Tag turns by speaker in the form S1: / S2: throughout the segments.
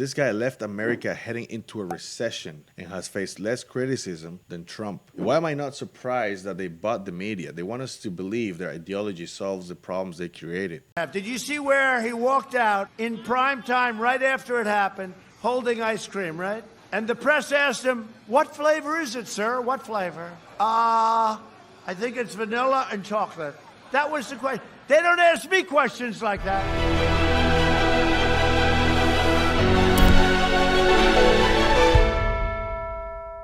S1: This guy left America heading into a recession and has faced less criticism than Trump. Why am I not surprised that they bought the media? They want us to believe their ideology solves the problems they created.
S2: Did you see where he walked out in prime time right after it happened, holding ice cream, right? And the press asked him, "What flavor is it, sir? What flavor?" I think it's vanilla and chocolate. That was the question. They don't ask me questions like that.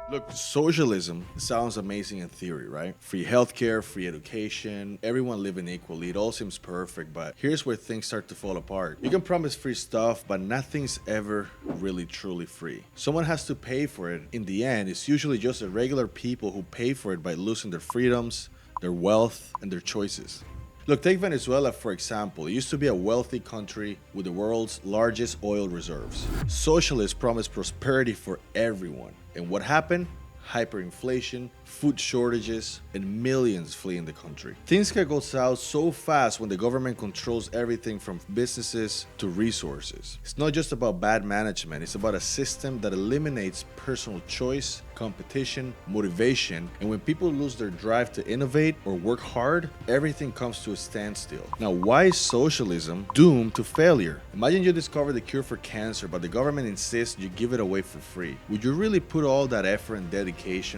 S1: Look, socialism sounds amazing in theory, right? Free healthcare, free education, everyone living equally. It all seems perfect, but here's where things start to fall apart. You can promise free stuff, but nothing's ever really truly free. Someone has to pay for it. In the end, it's usually just the regular people who pay for it by losing their freedoms, their wealth, and their choices. Look, take Venezuela, for example. It used to be a wealthy country with the world's largest oil reserves. Socialists promised prosperity for everyone. And what happened? Hyperinflation, food shortages, and millions fleeing the country. Things can go south so fast when the government controls everything from businesses to resources. It's not just about bad management, it's about a system that eliminates personal choice, competition, motivation, and when people lose their drive to innovate or work hard, everything comes to a standstill. Now, why is socialism doomed to failure? Imagine you discover the cure for cancer, but the government insists you give it away for free. Would you really put all that effort and dedication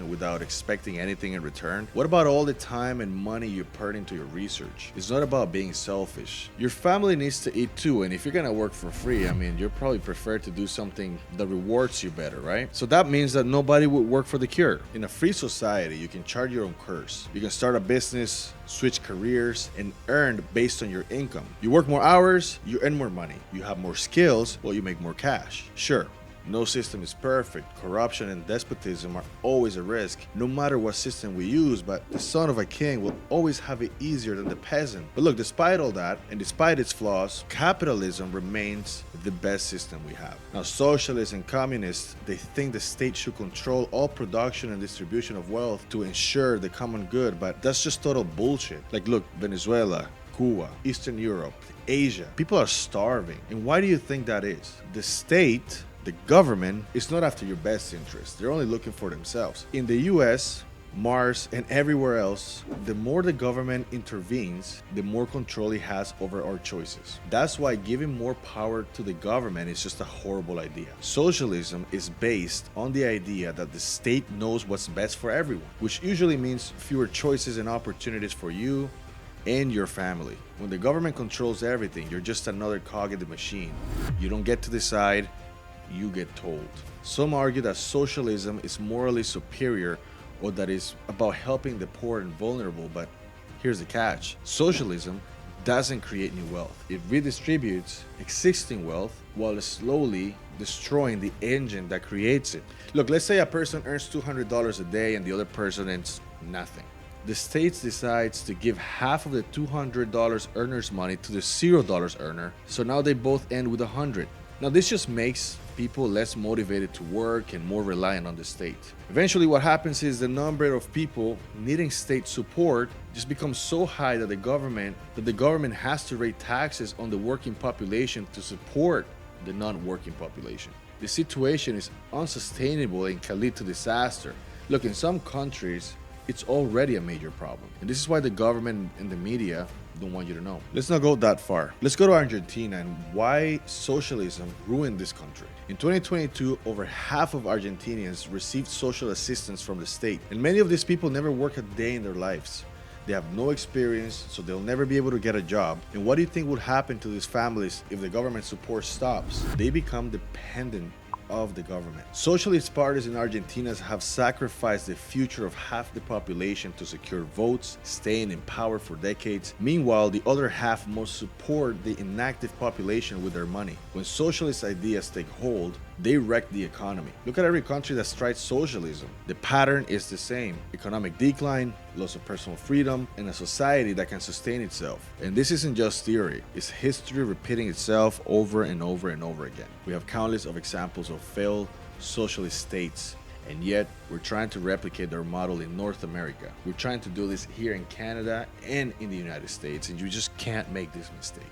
S1: without expecting anything in return? What about all the time and money you put into your research? It's not about being selfish. Your family needs to eat too, and if you're gonna work for free, you'll probably prefer to do something that rewards you better, right? So that means that nobody would work for the cure. In a free society, you can chart your own course. You can start a business, switch careers, and earn based on your income. You work more hours, you earn more money. You have more skills, well, you make more cash. Sure, no system is perfect. Corruption and despotism are always a risk, no matter what system we use, but the son of a king will always have it easier than the peasant. But look, despite all that, and despite its flaws, capitalism remains the best system we have. Now, socialists and communists, they think the state should control all production and distribution of wealth to ensure the common good, but that's just total bullshit. Like, look, Venezuela, Cuba, Eastern Europe, Asia, people are starving. And why do you think that is? The state, the government, is not after your best interest. They're only looking for themselves. In the US, Mars, and everywhere else, the more the government intervenes, the more control it has over our choices. That's why giving more power to the government is just a horrible idea. Socialism is based on the idea that the state knows what's best for everyone, which usually means fewer choices and opportunities for you and your family. When the government controls everything, you're just another cog in the machine. You don't get to decide, you get told. Some argue that socialism is morally superior or that it's about helping the poor and vulnerable, but here's the catch. Socialism doesn't create new wealth. It redistributes existing wealth while slowly destroying the engine that creates it. Look, let's say a person earns $200 a day and the other person earns nothing. The state decides to give half of the $200 earner's money to the $0 earner, so now they both end with $100. Now, this just makes people less motivated to work and more reliant on the state. Eventually, what happens is the number of people needing state support just becomes so high that the government has to raise taxes on the working population to support the non-working population. The situation is unsustainable and can lead to disaster. Look, in some countries, it's already a major problem. And this is why the government and the media don't want you to know. Let's not go that far. Let's go to Argentina and why socialism ruined this country. In 2022, over half of Argentinians received social assistance from the state. And many of these people never work a day in their lives. They have no experience, so they'll never be able to get a job. And what do you think would happen to these families if the government support stops? They become dependent of the government. Socialist parties in Argentina have sacrificed the future of half the population to secure votes, staying in power for decades. Meanwhile, the other half must support the inactive population with their money. When socialist ideas take hold, they wreck the economy. Look at every country that's tried socialism. The pattern is the same: economic decline, loss of personal freedom, and a society that can sustain itself. And this isn't just theory, it's history repeating itself over and over and over again. We have countless of examples of failed socialist states, and yet we're trying to replicate their model in North America. We're trying to do this here in Canada and in the United States, and you just can't make this mistake.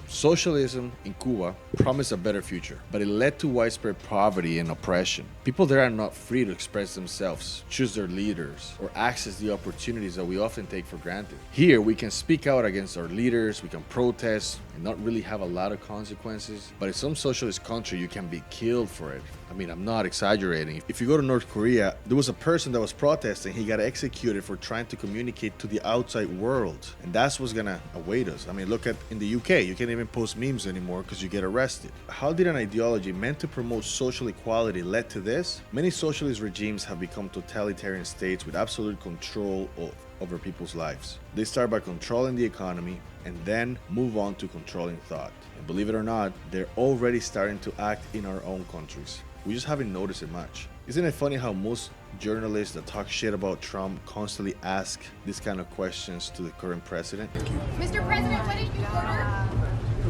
S1: Socialism in Cuba promised a better future, but it led to widespread poverty and oppression. People there are not free to express themselves, choose their leaders, or access the opportunities that we often take for granted. Here, we can speak out against our leaders, we can protest, and not really have a lot of consequences. But in some socialist country, you can be killed for it. I mean, I'm not exaggerating. If you go to North Korea, there was a person that was protesting, he got executed for trying to communicate to the outside world. And that's what's gonna await us. I mean, look at in the UK, you can't even post memes anymore because you get arrested. How did an ideology meant to promote social equality lead to this? Many socialist regimes have become totalitarian states with absolute control over people's lives. They start by controlling the economy and then move on to controlling thought. And believe it or not, they're already starting to act in our own countries. We just haven't noticed it much. Isn't it funny how most journalists that talk shit about Trump constantly ask these kind of questions to the current president?
S3: Mr. President, what did you order?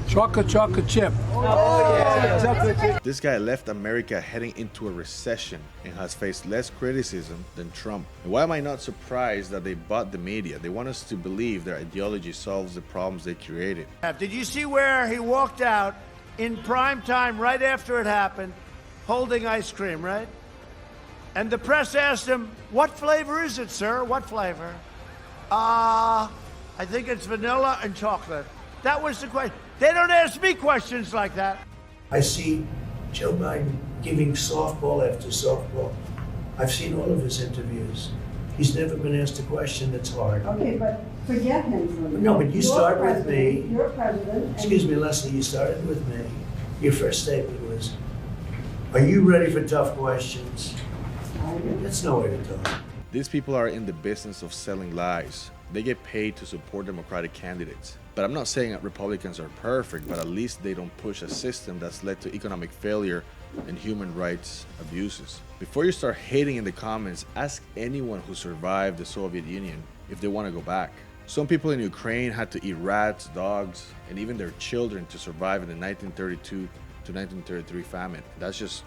S4: Chocolate chip.
S1: This guy left America heading into a recession and has faced less criticism than Trump. And why am I not surprised that they bought the media? They want us to believe their ideology solves the problems they created.
S2: Did you see where he walked out in prime time right after it happened, holding ice cream, right? And the press asked him, "What flavor is it, sir? What flavor?" I think it's vanilla and chocolate. That was the question. They don't ask me questions like that.
S5: I see Joe Biden giving softball after softball. I've seen all of his interviews. He's never been asked a question that's hard.
S6: Okay, but forget him for a minute.
S5: No, but you start with me.
S6: You're president.
S5: Excuse me, Leslie, you started with me. Your first statement was, "Are you ready for tough questions?" That's no way to talk.
S1: These people are in the business of selling lies. They get paid to support Democratic candidates. But I'm not saying that Republicans are perfect, but at least they don't push a system that's led to economic failure and human rights abuses. Before you start hating in the comments, ask anyone who survived the Soviet Union if they want to go back. Some people in Ukraine had to eat rats, dogs, and even their children to survive in the 1932 to 1933 famine. That's just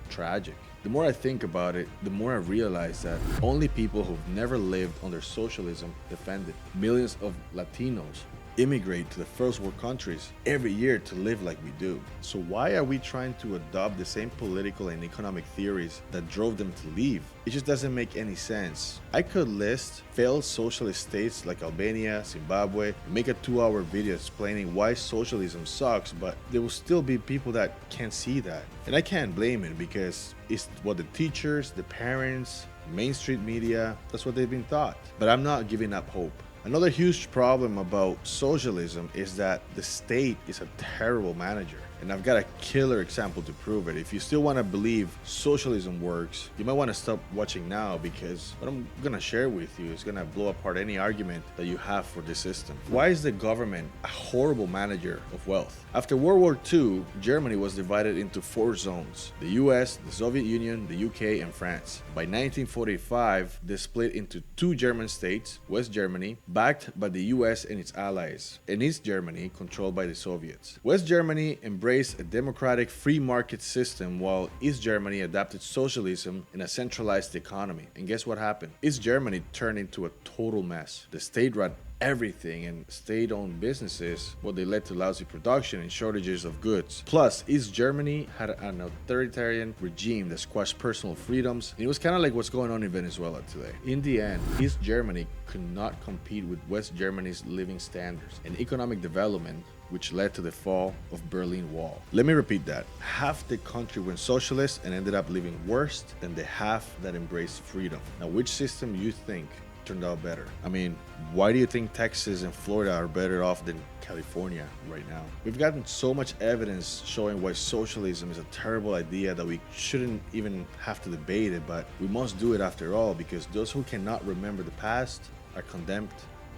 S1: tragic. The more I think about it, the more I realize that only people who've never lived under socialism defend it. Millions of Latinos immigrate to the first world countries every year to live like we do. So why are we trying to adopt the same political and economic theories that drove them to leave? It just doesn't make any sense. I could list failed socialist states like Albania, Zimbabwe, and make a 2-hour video explaining why socialism sucks, but there will still be people that can't see that. And I can't blame it because it's what the teachers, the parents, mainstream media, that's what they've been taught. But I'm not giving up hope. Another huge problem about socialism is that the state is a terrible manager. And I've got a killer example to prove it. If you still want to believe socialism works, you might want to stop watching now, because what I'm going to share with you is going to blow apart any argument that you have for this system. Why is the government a horrible manager of wealth? After World War II, Germany was divided into 4 zones: the US, the Soviet Union, the UK, and France. By 1945, they split into 2 German states: West Germany, backed by the US and its allies, and East Germany, controlled by the Soviets. West Germany embraced a democratic free market system, while East Germany adopted socialism and a centralized economy. And guess what happened? East Germany turned into a total mess. The state ran everything, and state-owned businesses, well, they led to lousy production and shortages of goods. Plus, East Germany had an authoritarian regime that squashed personal freedoms, and it was kind of like what's going on in Venezuela today. In the end, East Germany could not compete with West Germany's living standards and economic development, which led to the fall of Berlin Wall. Let me repeat that. Half the country went socialist and ended up living worse than the half that embraced freedom. Now, which system you think turned out better? I mean, why do you think Texas and Florida are better off than California right now? We've gotten so much evidence showing why socialism is a terrible idea that we shouldn't even have to debate it, but we must do it after all, because those who cannot remember the past are condemned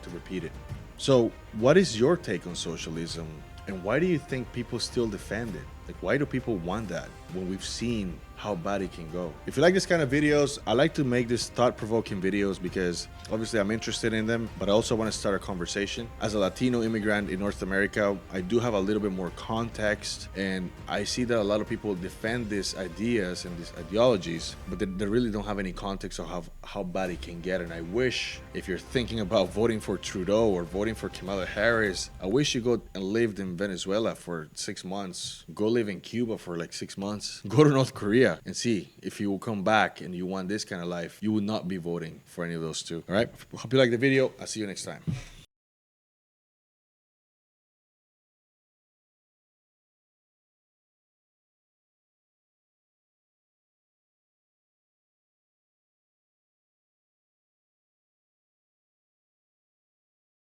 S1: to repeat it. So, what is your take on socialism, and why do you think people still defend it? Like, why do people want that? when we've seen how bad it can go. If you like this kind of videos, I like to make this thought-provoking videos because obviously I'm interested in them, but I also want to start a conversation. As a Latino immigrant in North America, I do have a little bit more context, and I see that a lot of people defend these ideas and these ideologies, but they really don't have any context of how bad it can get. And I wish, if you're thinking about voting for Trudeau or voting for Kamala Harris, I wish you go and lived in Venezuela for 6 months, go live in Cuba for like 6 months, go to North Korea and see if you will come back and you want this kind of life. You would not be voting for any of those two. All right, hope you like the video. I'll see you next time.